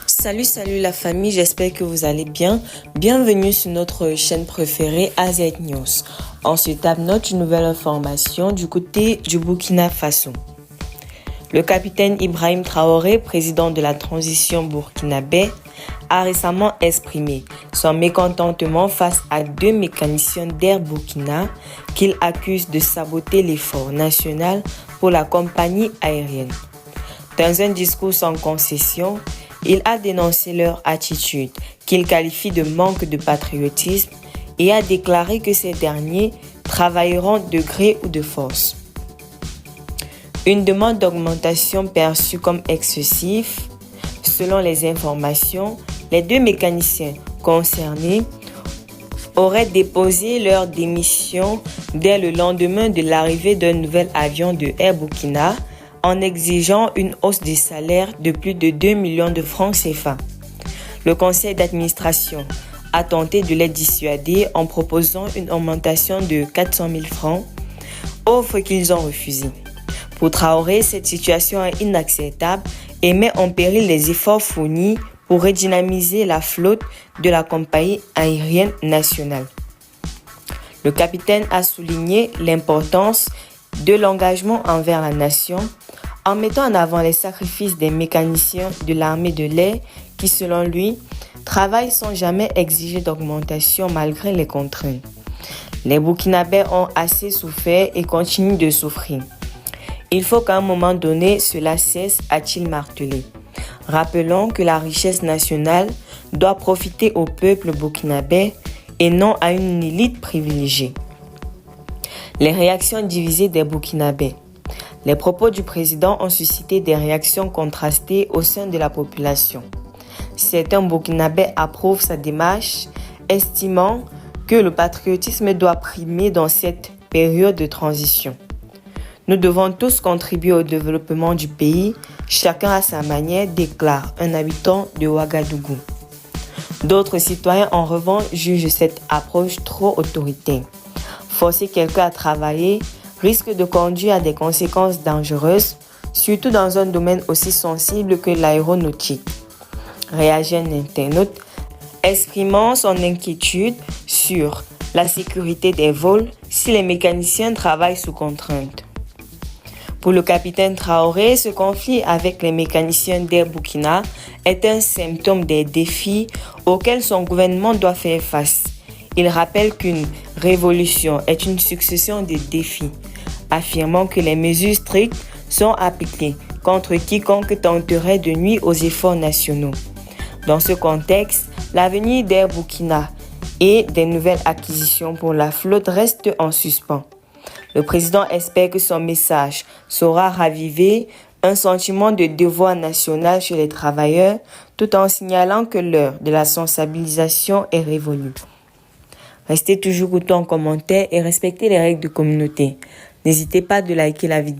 Salut la famille, j'espère que vous allez bien. Bienvenue sur notre chaîne préférée AZ News. On se tape notre nouvelle information du côté du Burkina Faso. Le capitaine Ibrahim Traoré, président de la transition burkinabé, a récemment exprimé son mécontentement face à deux mécaniciens d'Air Burkina qu'il accuse de saboter l'effort national pour la compagnie aérienne. Dans un discours sans concession, il a dénoncé leur attitude, qu'il qualifie de manque de patriotisme, et a déclaré que ces derniers travailleront de gré ou de force. Une demande d'augmentation perçue comme excessive. Selon les informations, les deux mécaniciens concernés auraient déposé leur démission dès le lendemain de l'arrivée d'un nouvel avion de Air Burkina, en exigeant une hausse des salaires de plus de 2 millions de francs CFA. Le conseil d'administration a tenté de les dissuader en proposant une augmentation de 400 000 francs, offre qu'ils ont refusée. Pour Traoré, cette situation est inacceptable et met en péril les efforts fournis pour redynamiser la flotte de la compagnie aérienne nationale. Le capitaine a souligné l'importance de l'engagement envers la nation en mettant en avant les sacrifices des mécaniciens de l'armée de l'air qui, selon lui, travaillent sans jamais exiger d'augmentation malgré les contraintes. Les Burkinabés ont assez souffert et continuent de souffrir. Il faut qu'à un moment donné, cela cesse, a-t-il martelé. Rappelons que la richesse nationale doit profiter au peuple burkinabé et non à une élite privilégiée. Les réactions divisées des Burkinabés. Les propos du président ont suscité des réactions contrastées au sein de la population. Certains Burkinabés approuvent sa démarche, estimant que le patriotisme doit primer dans cette période de transition. Nous devons tous contribuer au développement du pays, chacun à sa manière, déclare un habitant de Ouagadougou. D'autres citoyens, en revanche, jugent cette approche trop autoritaire. Forcer quelqu'un à travailler risque de conduire à des conséquences dangereuses, surtout dans un domaine aussi sensible que l'aéronautique. Réagit un internaute exprimant son inquiétude sur la sécurité des vols si les mécaniciens travaillent sous contrainte. Pour le capitaine Traoré, ce conflit avec les mécaniciens d'Air Burkina est un symptôme des défis auxquels son gouvernement doit faire face. Il rappelle qu'une révolution est une succession de défis, affirmant que les mesures strictes sont appliquées contre quiconque tenterait de nuire aux efforts nationaux. Dans ce contexte, l'avenir d'Air Burkina et des nouvelles acquisitions pour la flotte reste en suspens. Le président espère que son message saura raviver un sentiment de devoir national chez les travailleurs, tout en signalant que l'heure de la sensibilisation est révolue. Restez toujours autant en commentaire et respectez les règles de communauté. N'hésitez pas à liker la vidéo.